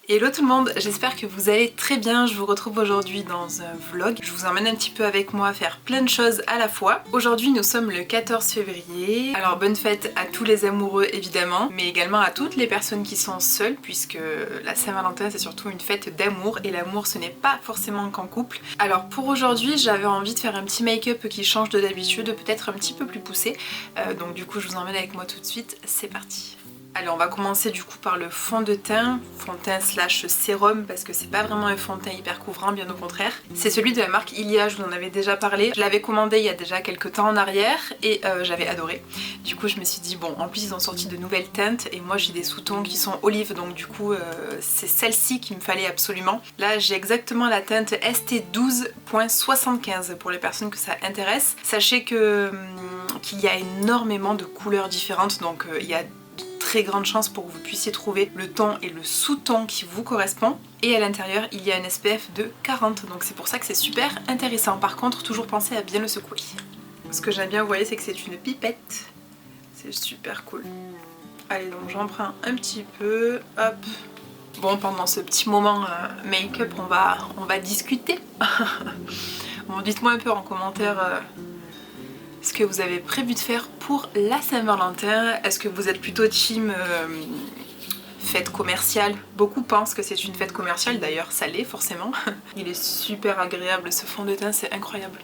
Hello tout le monde, j'espère que vous allez très bien. Je vous retrouve aujourd'hui dans un vlog. Je vous emmène un petit peu avec moi faire plein de choses à la fois. Aujourd'hui nous sommes le 14 février. Alors bonne fête à tous les amoureux évidemment, mais également à toutes les personnes qui sont seules, puisque la Saint-Valentin c'est surtout une fête d'amour et l'amour ce n'est pas forcément qu'en couple. Alors pour aujourd'hui j'avais envie de faire un petit make-up qui change de d'habitude, peut-être un petit peu plus poussé. Donc du coup je vous emmène avec moi tout de suite, c'est parti. Allez, on va commencer du coup par le fond de teint slash sérum, parce que c'est pas vraiment un fond de teint hyper couvrant, bien au contraire. C'est celui de la marque Ilia, je vous en avais déjà parlé. Je l'avais commandé il y a déjà quelques temps en arrière et j'avais adoré. Du coup je me suis dit bon, en plus ils ont sorti de nouvelles teintes et moi j'ai des sous-tons qui sont olives, donc du coup c'est celle-ci qu'il me fallait absolument. Là j'ai exactement la teinte ST12.75 pour les personnes que ça intéresse. Sachez que qu'il y a énormément de couleurs différentes, donc il y a très grande chance pour que vous puissiez trouver le ton et le sous-ton qui vous correspond. Et à l'intérieur il y a un SPF de 40, donc c'est pour ça que c'est super intéressant. Par contre toujours pensez à bien le secouer. Ce que j'aime bien, vous voyez, c'est que c'est une pipette, c'est super cool. Allez, donc j'en prends un petit peu, hop. Bon, pendant ce petit moment make-up on va discuter. Bon, dites-moi un peu en commentaire ce que vous avez prévu de faire pour la Saint-Valentin. Est-ce que vous êtes plutôt team fête commerciale? Beaucoup pensent que c'est une fête commerciale, d'ailleurs ça l'est forcément. Il est super agréable ce fond de teint, c'est incroyable.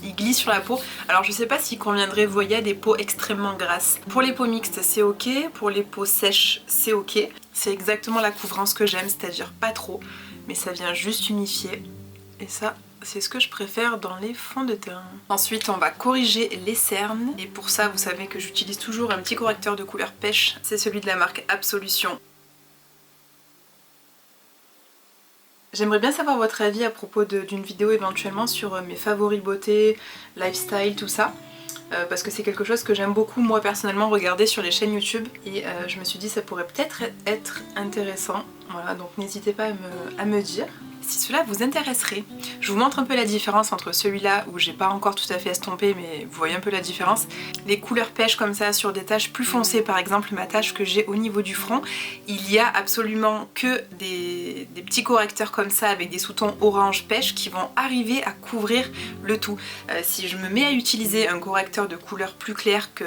Il glisse sur la peau. Alors je sais pas s'il conviendrait, vous voyez, à des peaux extrêmement grasses. Pour les peaux mixtes c'est ok, pour les peaux sèches c'est ok. C'est exactement la couvrance que j'aime, c'est-à-dire pas trop, mais ça vient juste unifier. Et ça, c'est ce que je préfère dans les fonds de teint. Ensuite on va corriger les cernes, et pour ça vous savez que j'utilise toujours un petit correcteur de couleur pêche, c'est celui de la marque Absolution. J'aimerais bien savoir votre avis à propos d'une vidéo éventuellement sur mes favoris beauté, lifestyle, tout ça. Parce que c'est quelque chose que j'aime beaucoup moi personnellement regarder sur les chaînes YouTube, et je me suis dit ça pourrait peut-être être intéressant. Voilà, donc n'hésitez pas à me dire si cela vous intéresserait. Je vous montre un peu la différence entre celui-là où j'ai pas encore tout à fait estompé, mais vous voyez un peu la différence. Les couleurs pêche comme ça sur des taches plus foncées, par exemple ma tache que j'ai au niveau du front, il y a absolument que des petits correcteurs comme ça avec des sous-tons orange pêche qui vont arriver à couvrir le tout. Si je me mets à utiliser un correcteur de couleur plus claire que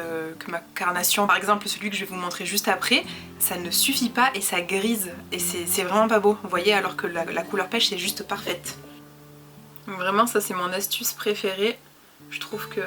ma carnation, par exemple celui que je vais vous montrer juste après, ça ne suffit pas et ça grise, et c'est vraiment pas beau, vous voyez, alors que la couleur pêche c'est juste parfaite. Vraiment ça c'est mon astuce préférée. Je trouve que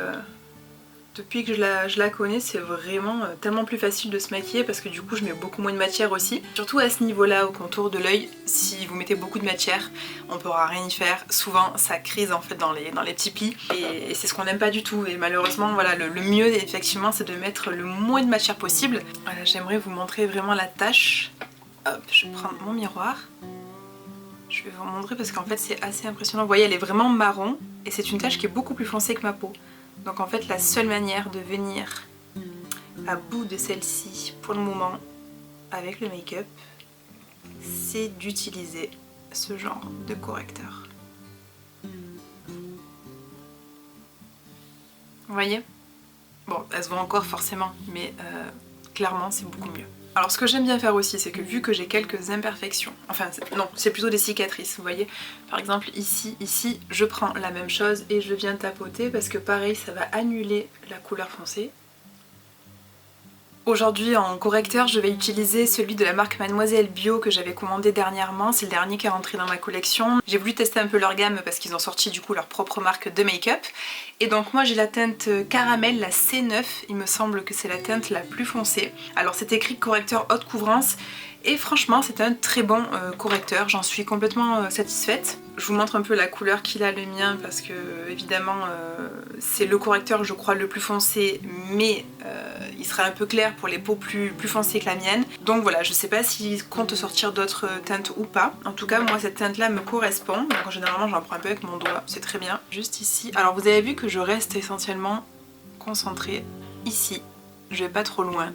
depuis que je la connais, c'est vraiment tellement plus facile de se maquiller, parce que du coup je mets beaucoup moins de matière aussi. Surtout à ce niveau-là, au contour de l'œil, si vous mettez beaucoup de matière, on pourra rien y faire. Souvent ça crise en fait dans les petits plis, et c'est ce qu'on n'aime pas du tout. Et malheureusement voilà, le mieux effectivement c'est de mettre le moins de matière possible. Voilà, j'aimerais vous montrer vraiment la tache. Hop, je prends mon miroir. Je vais vous montrer parce qu'en fait c'est assez impressionnant. Vous voyez, elle est vraiment marron et c'est une tache qui est beaucoup plus foncée que ma peau. Donc en fait la seule manière de venir à bout de celle-ci pour le moment avec le make-up, c'est d'utiliser ce genre de correcteur. Vous voyez? Bon, elle se voit encore forcément, mais clairement c'est beaucoup mieux. Alors ce que j'aime bien faire aussi, c'est que vu que j'ai quelques imperfections, enfin non, c'est plutôt des cicatrices, vous voyez, par exemple ici, je prends la même chose et je viens tapoter, parce que pareil ça va annuler la couleur foncée. Aujourd'hui en correcteur je vais utiliser celui de la marque Mademoiselle Bio que j'avais commandé dernièrement, c'est le dernier qui est rentré dans ma collection. J'ai voulu tester un peu leur gamme parce qu'ils ont sorti du coup leur propre marque de make-up. Et donc moi j'ai la teinte caramel, la C9, il me semble que c'est la teinte la plus foncée. Alors c'est écrit correcteur haute couvrance, et franchement c'est un très bon correcteur, j'en suis complètement satisfaite. Je vous montre un peu la couleur qu'il a le mien, parce que évidemment c'est le correcteur je crois le plus foncé, mais il sera un peu clair pour les peaux plus foncées que la mienne. Donc voilà, je sais pas s'il compte sortir d'autres teintes ou pas. En tout cas moi cette teinte là me correspond, donc généralement j'en prends un peu avec mon doigt, c'est très bien. Juste ici, alors vous avez vu que je reste essentiellement concentrée ici, je vais pas trop loin,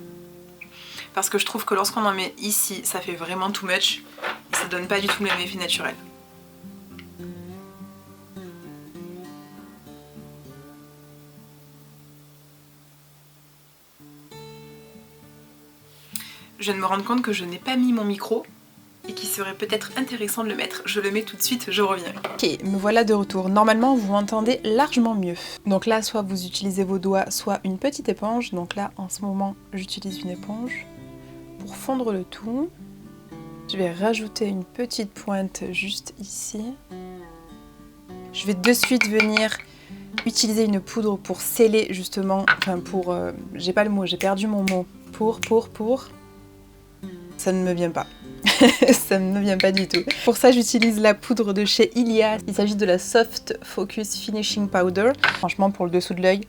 parce que je trouve que lorsqu'on en met ici ça fait vraiment too much et ça donne pas du tout le même effet naturel. Je viens de me rendre compte que je n'ai pas mis mon micro et qui serait peut-être intéressant de le mettre. Je le mets tout de suite, je reviens. Ok, me voilà de retour. Normalement, vous m'entendez largement mieux. Donc là, soit vous utilisez vos doigts, soit une petite éponge. Donc là, en ce moment, j'utilise une éponge pour fondre le tout. Je vais rajouter une petite pointe juste ici. Je vais de suite venir utiliser une poudre pour sceller justement, enfin pour, j'ai pas le mot, j'ai perdu mon mot. Pour, ça ne me vient pas. Ça ne me vient pas du tout. Pour ça, j'utilise la poudre de chez Ilia. Il s'agit de la Soft Focus Finishing Powder. Franchement, pour le dessous de l'œil,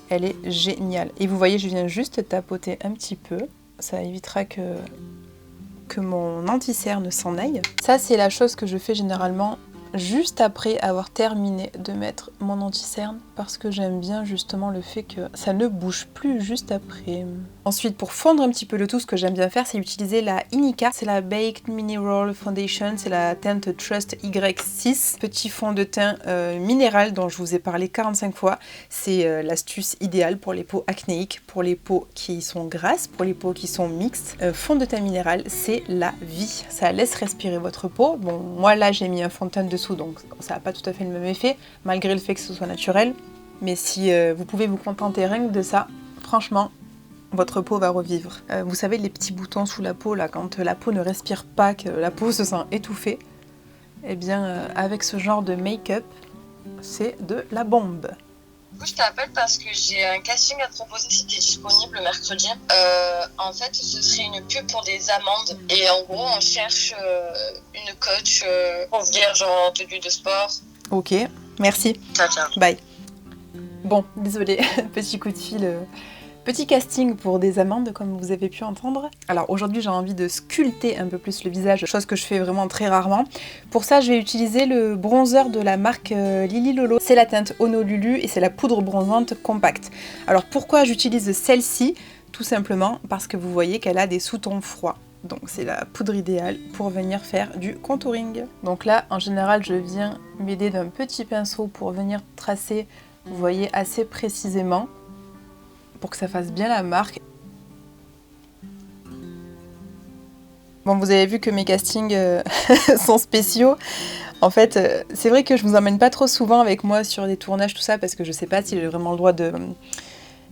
elle est géniale. Et vous voyez, je viens juste tapoter un petit peu. Ça évitera que mon anti-cerne s'en aille. Ça, c'est la chose que je fais généralement juste après avoir terminé de mettre mon anti-cerne parce que j'aime bien justement le fait que ça ne bouge plus juste après. Ensuite, pour fondre un petit peu le tout, ce que j'aime bien faire, c'est utiliser la Inika. C'est la Baked Mineral Foundation, c'est la teinte Trust Y6. Petit fond de teint minéral dont je vous ai parlé 45 fois. C'est l'astuce idéale pour les peaux acnéiques, pour les peaux qui sont grasses, pour les peaux qui sont mixtes. Fond de teint minéral, c'est la vie. Ça laisse respirer votre peau. Bon, moi là, j'ai mis un fond de teint dessous, donc ça n'a pas tout à fait le même effet, malgré le fait que ce soit naturel. Mais si vous pouvez vous contenter rien que de ça, franchement, votre peau va revivre. Vous savez, les petits boutons sous la peau, là, quand la peau ne respire pas, que la peau se sent étouffée, eh bien, avec ce genre de make-up, c'est de la bombe. Du coup, je t'appelle parce que j'ai un casting à te proposer si tu es disponible le mercredi. En fait, ce serait une pub pour des amandes. Et en gros, on cherche une coach pour venir genre en tenue de sport. Ok, merci. Ciao. Bye. Bon, désolée, petit coup de fil. Petit casting pour des amandes, comme vous avez pu entendre. Alors aujourd'hui, j'ai envie de sculpter un peu plus le visage, chose que je fais vraiment très rarement. Pour ça, je vais utiliser le bronzer de la marque Lily Lolo. C'est la teinte Honolulu et c'est la poudre bronzante compacte. Alors pourquoi j'utilise celle-ci? Tout simplement parce que vous voyez qu'elle a des sous-tons froids. Donc c'est la poudre idéale pour venir faire du contouring. Donc là, en général, je viens m'aider d'un petit pinceau pour venir tracer, vous voyez, assez précisément, pour que ça fasse bien la marque. Bon, vous avez vu que mes castings sont spéciaux. En fait, c'est vrai que je vous emmène pas trop souvent avec moi sur des tournages, tout ça, parce que je sais pas si j'ai vraiment le droit de...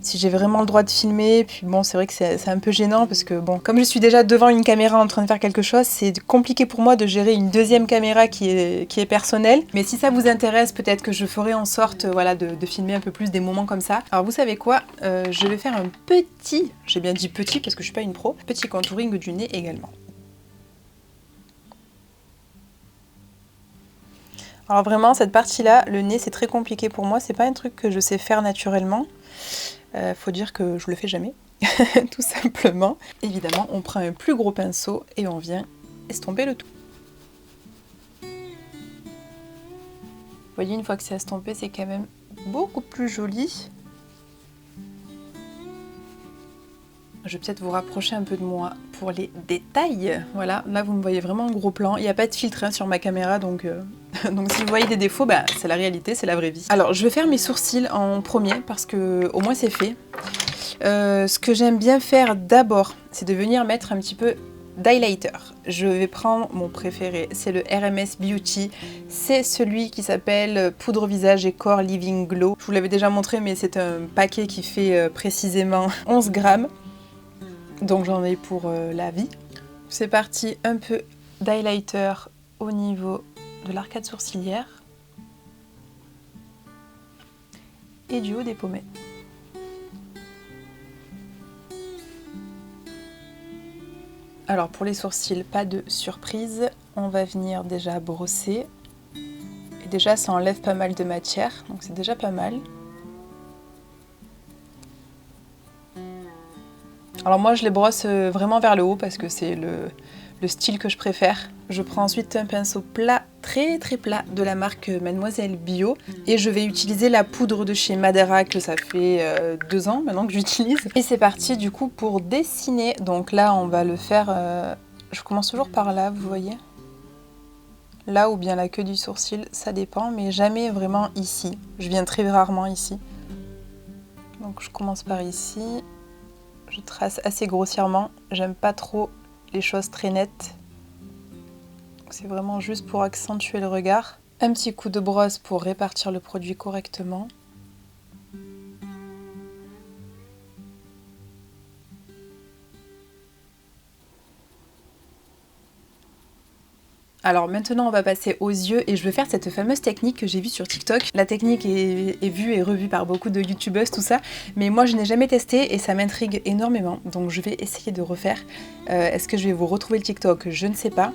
Si j'ai vraiment le droit de filmer, puis bon, c'est vrai que c'est un peu gênant parce que bon, comme je suis déjà devant une caméra en train de faire quelque chose, c'est compliqué pour moi de gérer une deuxième caméra qui est personnelle. Mais si ça vous intéresse, peut-être que je ferai en sorte voilà, de filmer un peu plus des moments comme ça. Alors vous savez quoi, je vais faire un petit, j'ai bien dit petit parce que je suis pas une pro, petit contouring du nez également. Alors vraiment, cette partie-là, le nez, c'est très compliqué pour moi, c'est pas un truc que je sais faire naturellement. Faut dire que je le fais jamais, tout simplement. Évidemment, on prend un plus gros pinceau et on vient estomper le tout. Vous voyez, une fois que c'est estompé, c'est quand même beaucoup plus joli. Je vais peut-être vous rapprocher un peu de moi pour les détails. Voilà, là vous me voyez vraiment en gros plan. Il n'y a pas de filtre hein, sur ma caméra, donc si vous voyez des défauts, bah, c'est la réalité, c'est la vraie vie. Alors je vais faire mes sourcils en premier parce que au moins c'est fait. Ce que j'aime bien faire d'abord, c'est de venir mettre un petit peu d'highlighter. Je vais prendre mon préféré, c'est le RMS Beauty. C'est celui qui s'appelle Poudre Visage et Corps Living Glow. Je vous l'avais déjà montré, mais c'est un paquet qui fait précisément 11 grammes. Donc j'en ai pour la vie. C'est parti, un peu d'highlighter au niveau de l'arcade sourcilière et du haut des pommettes. Alors pour les sourcils, pas de surprise, on va venir déjà brosser. Et déjà ça enlève pas mal de matière, donc c'est déjà pas mal. Alors moi je les brosse vraiment vers le haut parce que c'est le style que je préfère. Je prends ensuite un pinceau plat, très plat, de la marque Mademoiselle Bio. Et je vais utiliser la poudre de chez Madera que ça fait 2 ans maintenant que j'utilise. Et c'est parti du coup pour dessiner. Donc là on va le faire, je commence toujours par là, vous voyez. Là ou bien la queue du sourcil, ça dépend, mais jamais vraiment ici. Je viens très rarement ici. Donc je commence par ici. Je trace assez grossièrement, j'aime pas trop les choses très nettes. C'est vraiment juste pour accentuer le regard. Un petit coup de brosse pour répartir le produit correctement. Alors maintenant on va passer aux yeux et je vais faire cette fameuse technique que j'ai vue sur TikTok. La technique est vue et revue par beaucoup de youtubeuses, tout ça, mais moi je n'ai jamais testé et ça m'intrigue énormément, donc je vais essayer de refaire. Est-ce que je vais vous retrouver le TikTok? Je ne sais pas.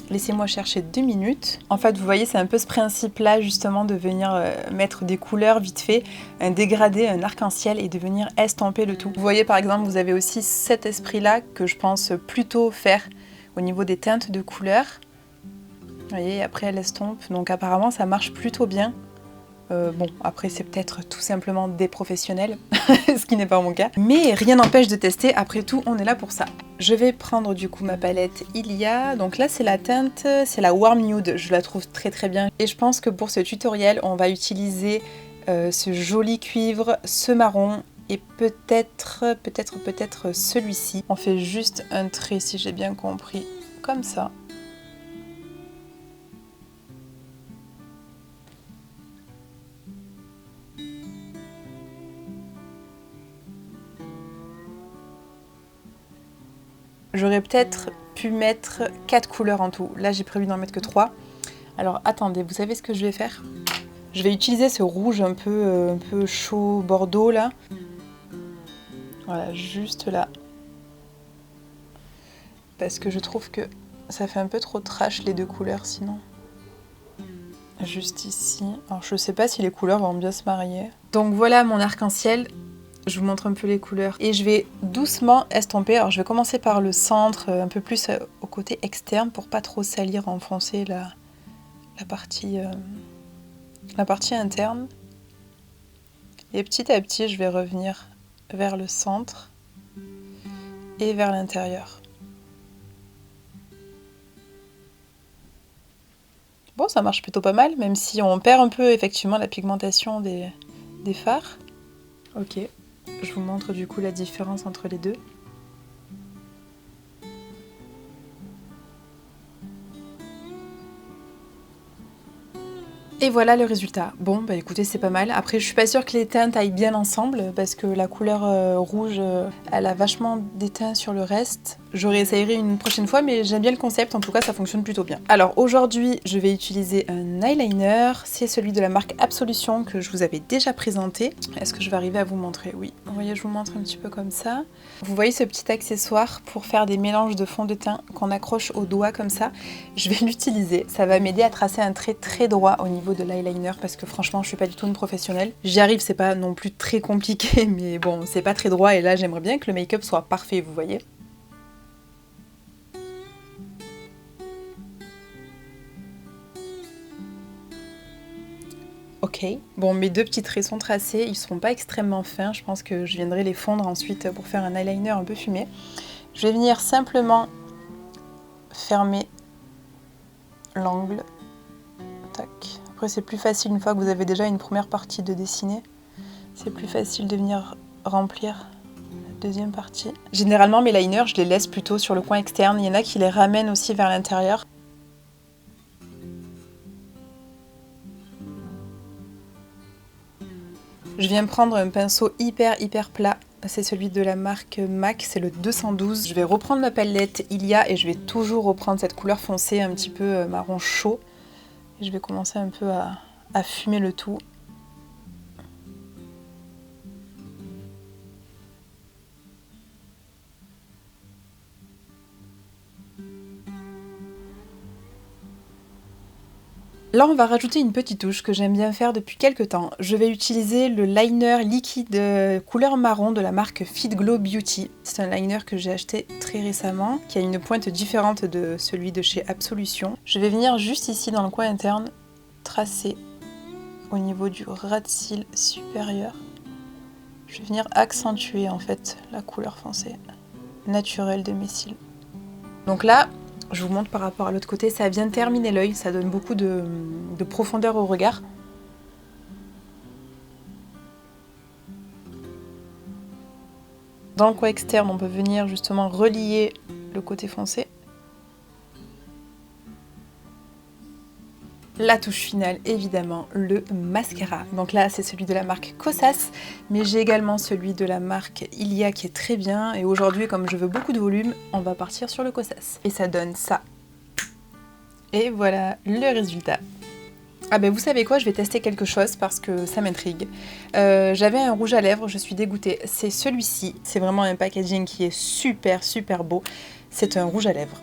Laissez-moi chercher 2 minutes. En fait, vous voyez, c'est un peu ce principe-là, justement, de venir mettre des couleurs vite fait, un dégradé, un arc-en-ciel, et de venir estomper le tout. Vous voyez, par exemple, vous avez aussi cet esprit-là que je pense plutôt faire au niveau des teintes de couleurs. Vous voyez, après elle estompe, donc apparemment ça marche plutôt bien. Bon, après c'est peut-être tout simplement des professionnels, ce qui n'est pas mon cas. Mais rien n'empêche de tester, après tout on est là pour ça. Je vais prendre du coup ma palette Ilia, donc là c'est la teinte, c'est la Warm Nude, je la trouve très très bien. Et je pense que pour ce tutoriel on va utiliser ce joli cuivre, ce marron et peut-être celui-ci. On fait juste un trait si j'ai bien compris, comme ça. J'aurais peut-être pu mettre 4 couleurs en tout. Là, j'ai prévu d'en mettre que 3. Alors, attendez, vous savez ce que je vais faire? Je vais utiliser ce rouge un peu chaud bordeaux, là. Voilà, juste là. Parce que je trouve que ça fait un peu trop trash, les deux couleurs, sinon. Juste ici. Alors, je sais pas si les couleurs vont bien se marier. Donc, voilà mon arc-en-ciel. Je vous montre un peu les couleurs et je vais doucement estomper. Alors je vais commencer par le centre, un peu plus au côté externe pour pas trop salir, enfoncer la partie interne. Et petit à petit je vais revenir vers le centre et vers l'intérieur. Bon, ça marche plutôt pas mal, même si on perd un peu effectivement la pigmentation des fards. Ok. Je vous montre du coup la différence entre les deux. Et voilà le résultat. Bon, bah écoutez, c'est pas mal. Après, je suis pas sûre que les teintes aillent bien ensemble parce que la couleur rouge, elle a vachement d'éteint sur le reste. Je réessayerai une prochaine fois, mais j'aime bien le concept. En tout cas, ça fonctionne plutôt bien. Alors aujourd'hui, je vais utiliser un eyeliner. C'est celui de la marque Absolution que je vous avais déjà présenté. Est-ce que je vais arriver à vous montrer? Oui. Vous voyez, je vous montre un petit peu comme ça. Vous voyez ce petit accessoire pour faire des mélanges de fond de teint qu'on accroche au doigt comme ça. Je vais l'utiliser. Ça va m'aider à tracer un trait très droit au niveau de l'eyeliner parce que franchement je suis pas du tout une professionnelle. J'y arrive, c'est pas non plus très compliqué mais bon c'est pas très droit et là j'aimerais bien que le make-up soit parfait, vous voyez. Ok, bon mes deux petits traits sont tracés, ils seront pas extrêmement fins, je pense que je viendrai les fondre ensuite pour faire un eyeliner un peu fumé. Je vais venir simplement fermer l'angle. Tac. Après c'est plus facile une fois que vous avez déjà une première partie de dessiner. C'est plus facile de venir remplir la deuxième partie. Généralement mes liners je les laisse plutôt sur le coin externe. Il y en a qui les ramènent aussi vers l'intérieur. Je viens prendre un pinceau hyper plat. C'est celui de la marque MAC, c'est le 212. Je vais reprendre ma palette Ilia et je vais toujours reprendre cette couleur foncée un petit peu marron chaud. Et je vais commencer un peu à fumer le tout. Là on va rajouter une petite touche que j'aime bien faire depuis quelques temps. Je vais utiliser le liner liquide couleur marron de la marque Fit Glow Beauty. C'est un liner que j'ai acheté très récemment, qui a une pointe différente de celui de chez Absolution. Je vais venir juste ici dans le coin interne, tracer au niveau du ras de cils supérieur. Je vais venir accentuer en fait la couleur foncée naturelle de mes cils. Donc là, je vous montre par rapport à l'autre côté, ça vient terminer l'œil, ça donne beaucoup de profondeur au regard. Dans le coin externe, on peut venir justement relier le côté foncé. la touche finale, évidemment, le mascara. Donc là, c'est celui de la marque Kosas, mais j'ai également celui de la marque Ilia qui est très bien. Et aujourd'hui, comme je veux beaucoup de volume, on va partir sur le Kosas. Et ça donne ça. Et voilà le résultat. Ah ben vous savez quoi, je vais tester quelque chose parce que ça m'intrigue. J'avais un rouge à lèvres, je suis dégoûtée. C'est celui-ci, c'est vraiment un packaging qui est super beau. C'est un rouge à lèvres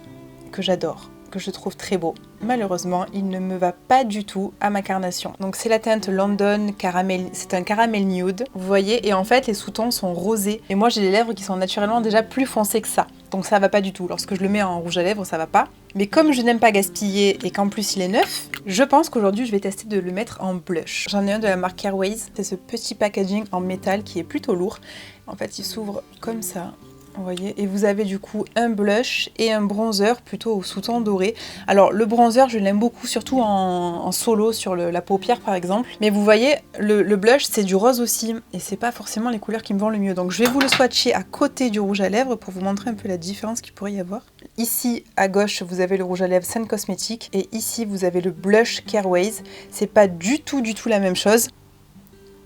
que j'adore, que je trouve très beau. Malheureusement, il ne me va pas du tout à ma carnation. Donc c'est la teinte London Caramel, c'est un caramel nude, vous voyez, et en fait les sous-tons sont rosés. Et moi j'ai les lèvres qui sont naturellement déjà plus foncées que ça. Donc ça va pas du tout. Lorsque je le mets en rouge à lèvres, ça va pas. Mais comme je n'aime pas gaspiller et qu'en plus il est neuf, je pense qu'aujourd'hui je vais tester de le mettre en blush. J'en ai un de la marque Airways, c'est ce petit packaging en métal qui est plutôt lourd. En fait il s'ouvre comme ça. Vous voyez, et vous avez du coup un blush et un bronzer plutôt au sous-ton doré. Alors le bronzer je l'aime beaucoup, surtout en solo sur la paupière par exemple. Mais vous voyez, le blush c'est du rose aussi et c'est pas forcément les couleurs qui me vont le mieux. Donc je vais vous le swatcher à côté du rouge à lèvres pour vous montrer un peu la différence qu'il pourrait y avoir. Ici à gauche vous avez le rouge à lèvres Sun Cosmetics et ici vous avez le blush Airways. C'est pas du tout la même chose.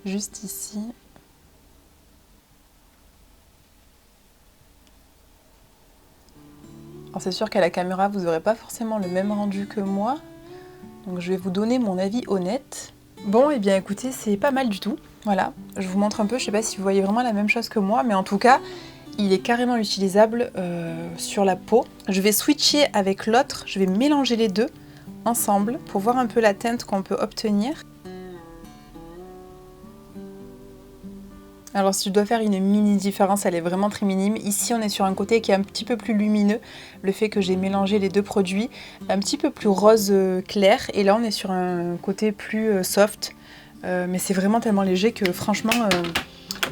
Juste ici. Alors c'est sûr qu'à la caméra, vous n'aurez pas forcément le même rendu que moi. Donc je vais vous donner mon avis honnête. Bon, et bien écoutez, c'est pas mal du tout. Voilà, je vous montre un peu, je sais pas si vous voyez vraiment la même chose que moi, mais en tout cas, il est carrément utilisable sur la peau. Je vais switcher avec l'autre, je vais mélanger les deux ensemble pour voir un peu la teinte qu'on peut obtenir. Alors si je dois faire une mini différence, elle est vraiment très minime. Ici on est sur un côté qui est un petit peu plus lumineux, le fait que j'ai mélangé les deux produits, un petit peu plus rose clair, et là on est sur un côté plus soft, mais c'est vraiment tellement léger que franchement,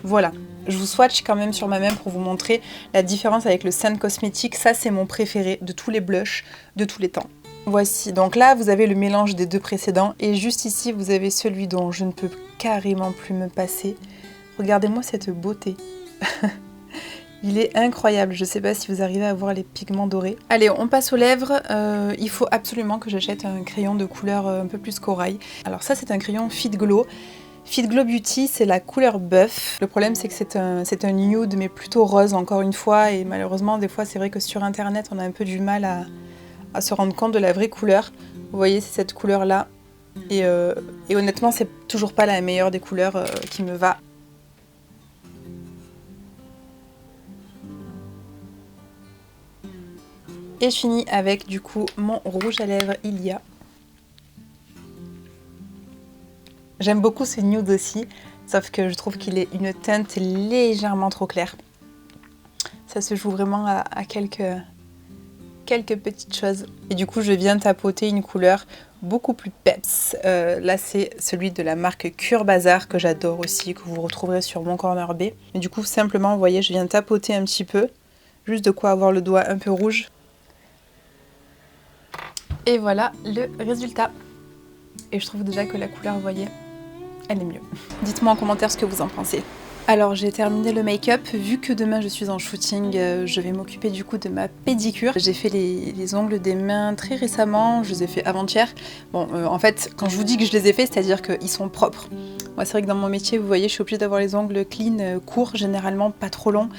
voilà. Je vous swatch quand même sur ma main pour vous montrer la différence avec le Sun Cosmetics, ça c'est mon préféré de tous les blushs de tous les temps. Voici, donc là vous avez le mélange des deux précédents, et juste ici vous avez celui dont je ne peux carrément plus me passer. Regardez-moi cette beauté. Il est incroyable. Je ne sais pas si vous arrivez à voir les pigments dorés. Allez, on passe aux lèvres. Il faut absolument que j'achète un crayon de couleur un peu plus corail. Alors ça, c'est un crayon Fit Glow. Fit Glow Beauty, c'est la couleur buff. Le problème, c'est que c'est un nude, mais plutôt rose, encore une fois. Et malheureusement, des fois, c'est vrai que sur Internet, on a un peu du mal à se rendre compte de la vraie couleur. Vous voyez, c'est cette couleur-là. Et honnêtement, c'est toujours pas la meilleure des couleurs qui me va. Et je finis avec du coup mon rouge à lèvres Ilia. J'aime beaucoup ce nude aussi, sauf que je trouve qu'il est une teinte légèrement trop claire. Ça se joue vraiment à quelques petites choses. Et du coup je viens tapoter une couleur beaucoup plus peps. Là c'est celui de la marque Cure Bazar que j'adore aussi, que vous retrouverez sur mon corner B. Et du coup simplement vous voyez je viens tapoter un petit peu, juste de quoi avoir le doigt un peu rouge. Et voilà le résultat. Et je trouve déjà que la couleur, vous voyez, elle est mieux. Dites-moi en commentaire ce que vous en pensez. Alors j'ai terminé le make-up, vu que demain je suis en shooting, je vais m'occuper du coup de ma pédicure. J'ai fait les ongles des mains très récemment, je les ai fait avant-hier. Bon, en fait, quand je vous dis que je les ai fait, c'est-à-dire qu'ils sont propres. Moi c'est vrai que dans mon métier, vous voyez, je suis obligée d'avoir les ongles clean, courts, généralement pas trop longs.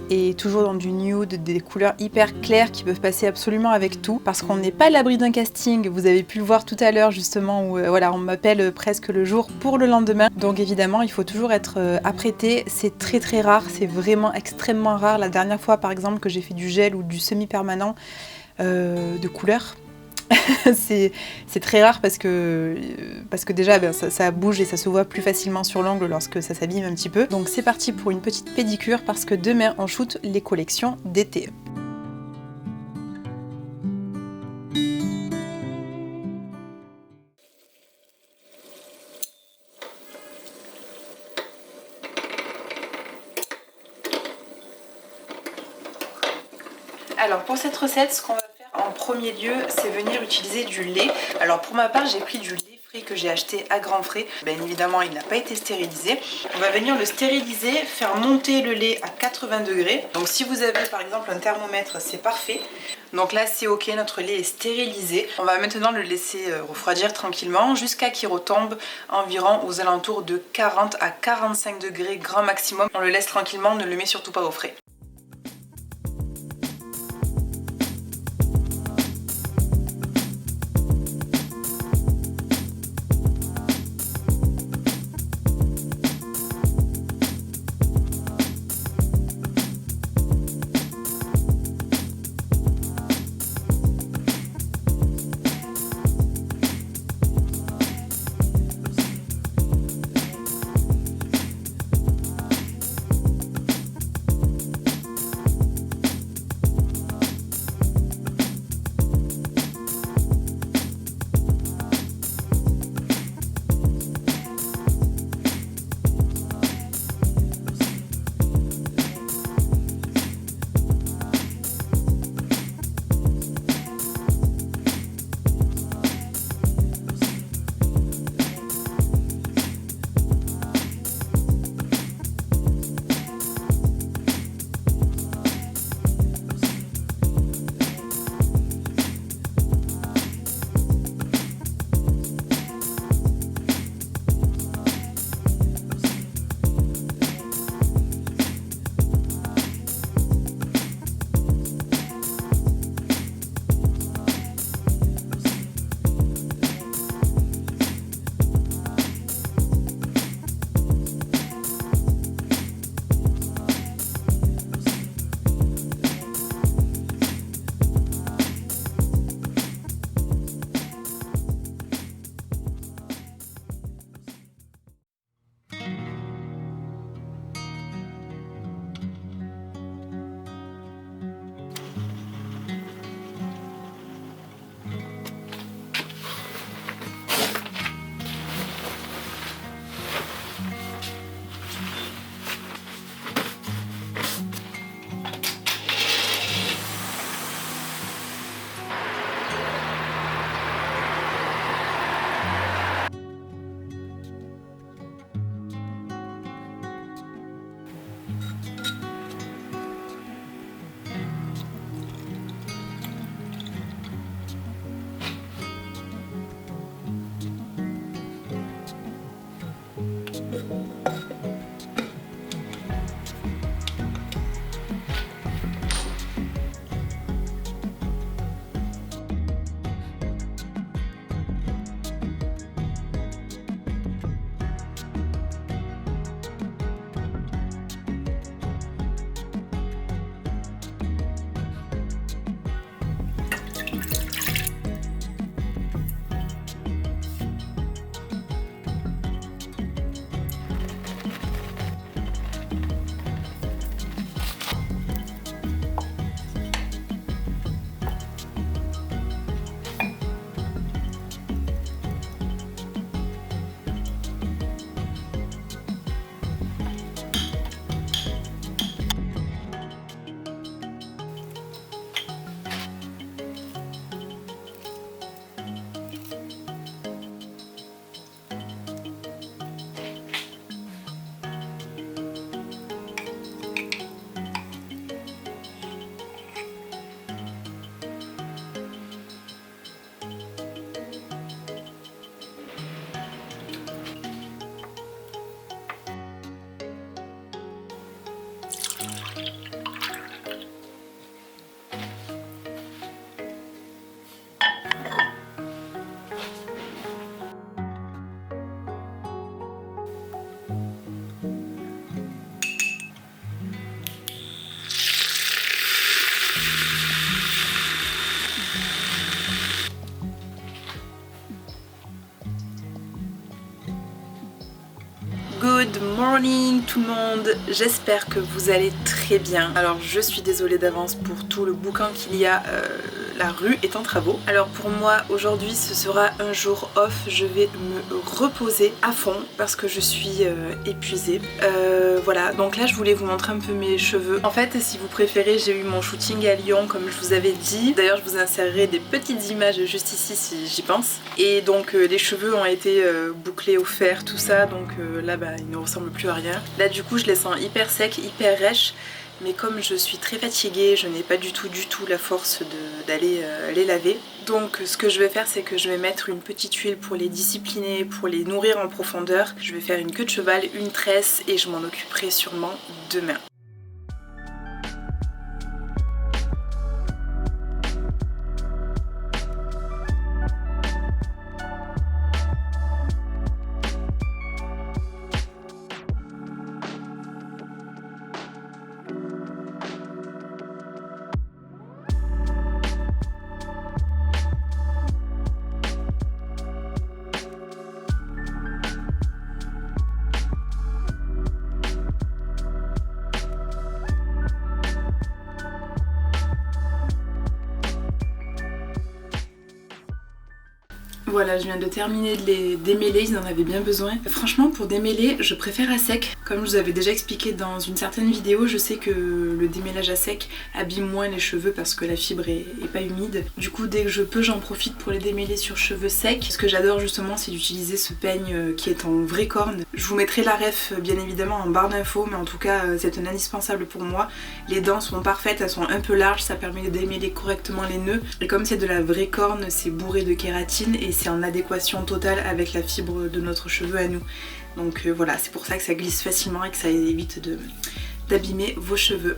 Et toujours dans du nude, des couleurs hyper claires qui peuvent passer absolument avec tout, parce qu'on n'est pas à l'abri d'un casting. Vous avez pu le voir tout à l'heure justement où voilà, on m'appelle presque le jour pour le lendemain, donc évidemment il faut toujours être apprêté. C'est très rare, c'est vraiment extrêmement rare. La dernière fois par exemple que j'ai fait du gel ou du semi-permanent de couleur, c'est très rare parce que déjà ben, ça bouge et ça se voit plus facilement sur l'ongle lorsque ça s'abîme un petit peu. Donc c'est parti pour une petite pédicure parce que demain on shoot les collections d'été. Alors pour cette recette, ce qu'on va faire en premier lieu, c'est venir utiliser du lait. Alors pour ma part, j'ai pris du lait que j'ai acheté à grands frais. Bien évidemment il n'a pas été stérilisé. On va venir le stériliser, faire monter le lait à 80 degrés. Donc si vous avez par exemple un thermomètre, c'est parfait. Donc là c'est ok, notre lait est stérilisé. On va maintenant le laisser refroidir tranquillement jusqu'à qu'il retombe environ aux alentours de 40 à 45 degrés grand maximum. On le laisse tranquillement, on ne le met surtout pas au frais. Good morning tout le monde, j'espère que vous allez très bien. Alors je suis désolée d'avance pour tout le boucan qu'il y a la rue est en travaux. Alors pour moi aujourd'hui ce sera un jour off, je vais me reposer à fond parce que je suis épuisée. Voilà, donc là je voulais vous montrer un peu mes cheveux. En fait si vous préférez, j'ai eu mon shooting à Lyon comme je vous avais dit. D'ailleurs je vous insérerai des petites images juste ici si j'y pense. Et donc les cheveux ont été bouclés au fer, tout ça, donc là bah, ils ne ressemblent plus à rien. Là du coup je les sens hyper secs, hyper rêches. Mais comme je suis très fatiguée, je n'ai pas du tout la force d'aller les laver. Donc ce que je vais faire, c'est que je vais mettre une petite huile pour les discipliner, pour les nourrir en profondeur. Je vais faire une queue de cheval, une tresse et je m'en occuperai sûrement demain. Voilà, je viens de terminer de les démêler, ils en avaient bien besoin. Franchement, pour démêler, je préfère à sec. Comme je vous avais déjà expliqué dans une certaine vidéo, je sais que le démêlage à sec abîme moins les cheveux parce que la fibre est pas humide. Du coup, dès que je peux, j'en profite pour les démêler sur cheveux secs. Ce que j'adore justement, c'est d'utiliser ce peigne qui est en vraie corne. Je vous mettrai la ref bien évidemment en barre d'infos, mais en tout cas, c'est un indispensable pour moi. Les dents sont parfaites, elles sont un peu larges, ça permet de démêler correctement les nœuds. Et comme c'est de la vraie corne, c'est bourré de kératine et c'est en adéquation totale avec la fibre de notre cheveu à nous. Donc voilà, c'est pour ça que ça glisse facilement et que ça évite d'abîmer vos cheveux.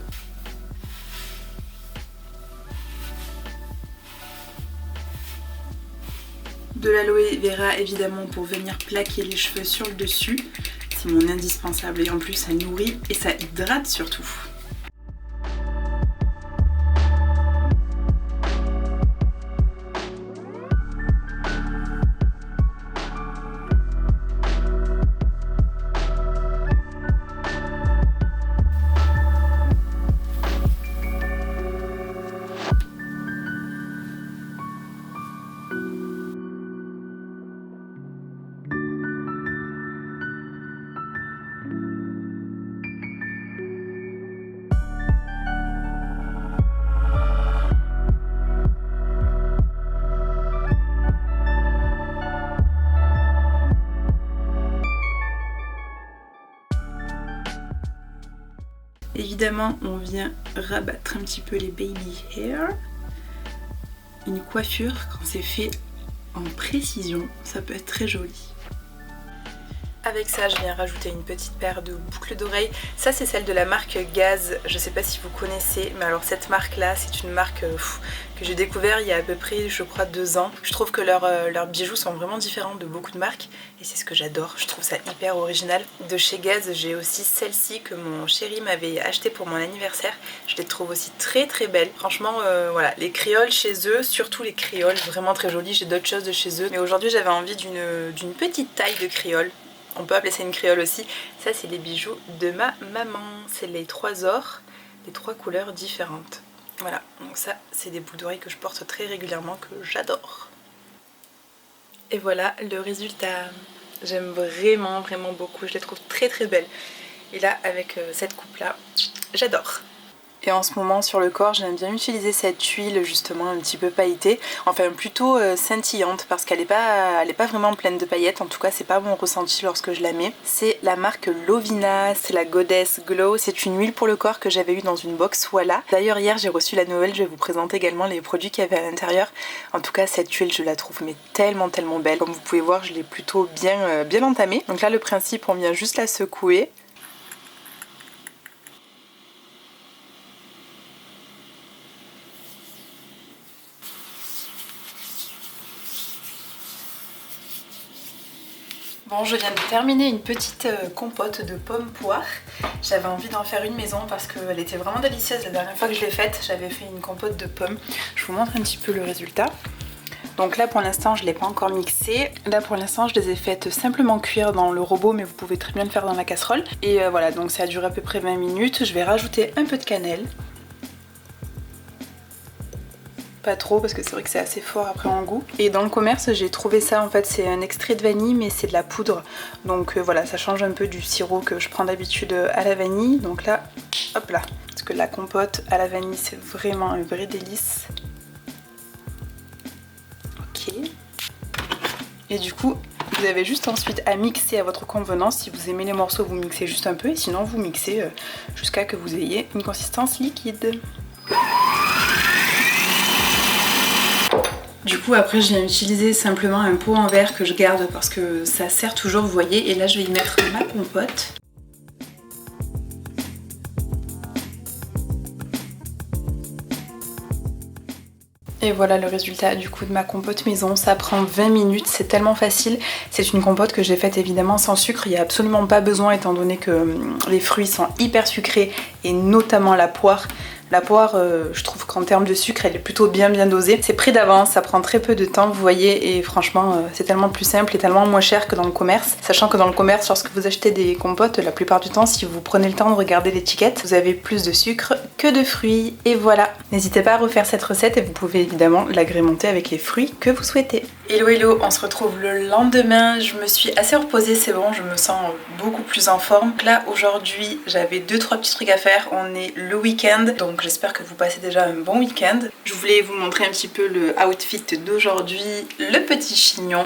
De l'aloe vera évidemment pour venir plaquer les cheveux sur le dessus. C'est mon indispensable et en plus ça nourrit et ça hydrate surtout. Évidemment, on vient rabattre un petit peu les baby hair. Une coiffure, quand c'est fait en précision, ça peut être très joli. Avec ça, je viens rajouter une petite paire de boucles d'oreilles. Ça, c'est celle de la marque Gaz. Je sais pas si vous connaissez, mais alors cette marque-là, c'est une marque que j'ai découvert il y a à peu près, je crois, 2 ans. Je trouve que leurs bijoux sont vraiment différents de beaucoup de marques et c'est ce que j'adore. Je trouve ça hyper original. De chez Gaz, j'ai aussi celle-ci que mon chéri m'avait achetée pour mon anniversaire. Je les trouve aussi très très belles. Franchement, voilà, les créoles chez eux, surtout les créoles, vraiment très jolies. J'ai d'autres choses de chez eux, mais aujourd'hui, j'avais envie d'une petite taille de créole. On peut appeler ça une créole aussi. Ça, c'est les bijoux de ma maman. C'est les 3 ors, les 3 couleurs différentes. Voilà, donc ça, c'est des boucles d'oreilles que je porte très régulièrement, que j'adore. Et voilà le résultat. J'aime vraiment, vraiment beaucoup. Je les trouve très très belles. Et là, avec cette coupe-là, j'adore. Et en ce moment sur le corps, j'aime bien utiliser cette huile justement un petit peu pailletée, enfin plutôt scintillante parce qu'elle n'est pas vraiment pleine de paillettes, en tout cas c'est pas mon ressenti lorsque je la mets. C'est la marque Lovina, c'est la Goddess Glow, c'est une huile pour le corps que j'avais eue dans une box Voilà. D'ailleurs hier j'ai reçu la nouvelle, je vais vous présenter également les produits qu'il y avait à l'intérieur. En tout cas cette huile je la trouve mais tellement belle, comme vous pouvez voir je l'ai plutôt bien entamée. Donc là le principe, on vient juste la secouer. Bon, je viens de terminer une petite compote de pommes poires. J'avais envie d'en faire une maison parce qu'elle était vraiment délicieuse la dernière fois que je l'ai faite. J'avais fait une compote de pommes. Je vous montre un petit peu le résultat. Donc là pour l'instant je ne l'ai pas encore mixé. Là pour l'instant je les ai faites simplement cuire dans le robot, mais vous pouvez très bien le faire dans la casserole. Et voilà, donc ça a duré à peu près 20 minutes. Je vais rajouter un peu de cannelle. pas trop parce que c'est vrai que c'est assez fort après en goût. Et dans le commerce j'ai trouvé ça, en fait c'est un extrait de vanille mais c'est de la poudre. Donc voilà, ça change un peu du sirop que je prends d'habitude à la vanille. Donc là, hop là, parce que la compote à la vanille c'est vraiment un vrai délice. Ok. Et du coup, vous avez juste ensuite à mixer à votre convenance. Si vous aimez les morceaux, vous mixez juste un peu et sinon vous mixez jusqu'à que vous ayez une consistance liquide. Du coup après je viens utiliser simplement un pot en verre que je garde parce que ça sert toujours, vous voyez. Et là je vais y mettre ma compote. Et voilà le résultat du coup de ma compote maison. Ça prend 20 minutes, c'est tellement facile. C'est une compote que j'ai faite évidemment sans sucre. Il n'y a absolument pas besoin étant donné que les fruits sont hyper sucrés et notamment la poire. La poire, je trouve qu'en termes de sucre, elle est plutôt bien dosée. C'est pris d'avance, ça prend très peu de temps, vous voyez, et franchement, c'est tellement plus simple et tellement moins cher que dans le commerce. Sachant que dans le commerce, lorsque vous achetez des compotes, la plupart du temps, si vous prenez le temps de regarder l'étiquette, vous avez plus de sucre que de fruits. Et voilà. N'hésitez pas à refaire cette recette et vous pouvez évidemment l'agrémenter avec les fruits que vous souhaitez. Hello hello, on se retrouve le lendemain. Je me suis assez reposée, c'est bon, je me sens beaucoup plus en forme. Donc là, aujourd'hui, j'avais 2-3 petits trucs à faire. On est le week-end, donc j'espère que vous passez déjà un bon week-end. Je voulais vous montrer un petit peu le outfit d'aujourd'hui. Le petit chignon,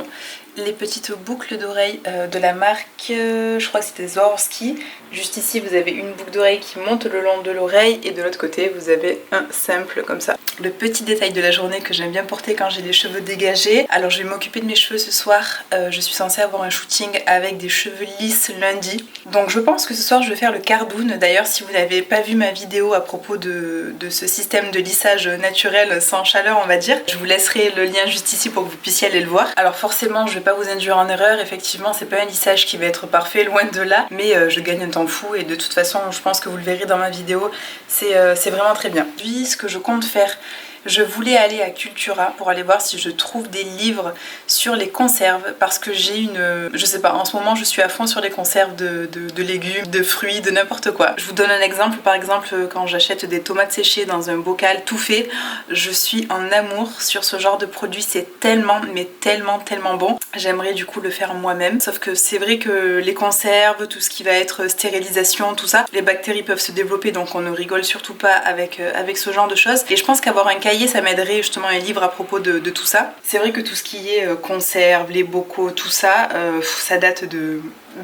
les petites boucles d'oreilles de la marque, je crois que c'était Swarovski. Juste ici vous avez une boucle d'oreille qui monte le long de l'oreille et de l'autre côté vous avez un simple comme ça. Le petit détail de la journée que j'aime bien porter quand j'ai les cheveux dégagés. Alors je vais m'occuper de mes cheveux ce soir. Je suis censée avoir un shooting avec des cheveux lisses lundi. Donc je pense que ce soir je vais faire le cardoon. D'ailleurs si vous n'avez pas vu ma vidéo à propos de ce système de lissage naturel sans chaleur on va dire, je vous laisserai le lien juste ici pour que vous puissiez aller le voir. Alors forcément je vais pas vous induire en erreur, effectivement c'est pas un lissage qui va être parfait, loin de là, mais je gagne un temps fou et de toute façon je pense que vous le verrez dans ma vidéo, c'est vraiment très bien. Puis ce que je compte faire, je voulais aller à Cultura pour aller voir si je trouve des livres sur les conserves parce que j'ai une... Je sais pas, en ce moment je suis à fond sur les conserves de légumes, de fruits, de n'importe quoi. Je vous donne un exemple, par exemple quand j'achète des tomates séchées dans un bocal tout fait, je suis en amour sur ce genre de produit, c'est tellement mais tellement bon. J'aimerais du coup le faire moi-même, sauf que c'est vrai que les conserves, tout ce qui va être stérilisation, tout ça, les bactéries peuvent se développer donc on ne rigole surtout pas avec ce genre de choses. Et je pense qu'avoir un cahier ça m'aiderait, justement un livre à propos de tout ça. C'est vrai que tout ce qui est conserve, les bocaux, tout ça, ça date de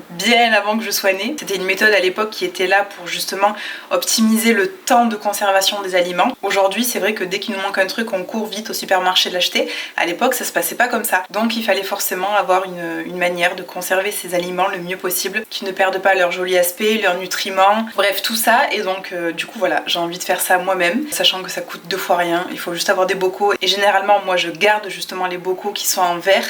bien avant que je sois née. C'était une méthode à l'époque qui était là pour justement optimiser le temps de conservation des aliments. Aujourd'hui c'est vrai que dès qu'il nous manque un truc on court vite au supermarché l'acheter. À l'époque ça se passait pas comme ça. Donc il fallait forcément avoir une manière de conserver ces aliments le mieux possible, qui ne perdent pas leur joli aspect, leurs nutriments, bref tout ça. Et donc du coup voilà, j'ai envie de faire ça moi-même, sachant que ça coûte 2 fois rien. Il faut juste avoir des bocaux et généralement moi je garde justement les bocaux qui sont en verre.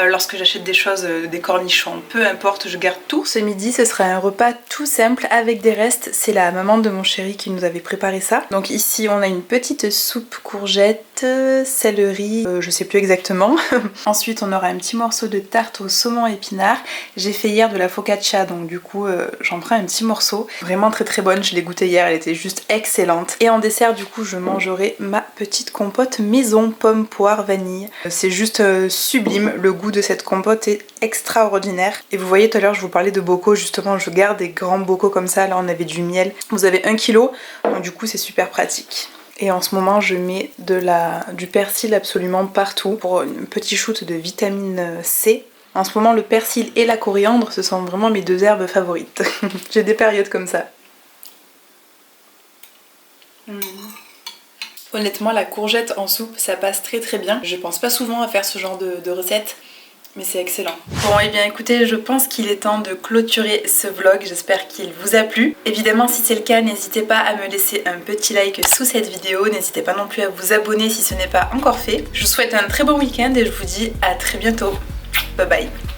Lorsque j'achète des choses, des cornichons, peu importe, je garde tout. Ce midi ce sera un repas tout simple avec des restes. C'est la maman de mon chéri qui nous avait préparé ça. Donc ici on a une petite soupe courgette, céleri, je sais plus exactement. Ensuite on aura un petit morceau de tarte au saumon épinard. J'ai fait hier de la focaccia donc du coup j'en prends un petit morceau. Vraiment très bonne, je l'ai goûtée hier, elle était juste excellente. Et en dessert du coup je mangerai ma petite compote maison pomme poire vanille. C'est juste sublime, le goût de cette compote est extraordinaire. Et vous voyez tout à l'heure je vous parlais de bocaux, justement je garde des grands bocaux comme ça, là on avait du miel. Vous avez 1 kg, donc du coup c'est super pratique. Et en ce moment je mets du persil absolument partout pour une petite shoot de vitamine C. En ce moment le persil et la coriandre ce sont vraiment mes 2 herbes favorites. J'ai des périodes comme ça. Honnêtement la courgette en soupe ça passe très bien. Je pense pas souvent à faire ce genre de recette, mais c'est excellent. Bon et bien écoutez, je pense qu'il est temps de clôturer ce vlog, j'espère qu'il vous a plu. Évidemment si c'est le cas, n'hésitez pas à me laisser un petit like sous cette vidéo, n'hésitez pas non plus à vous abonner si ce n'est pas encore fait. Je vous souhaite un très bon week-end et je vous dis à très bientôt. Bye bye.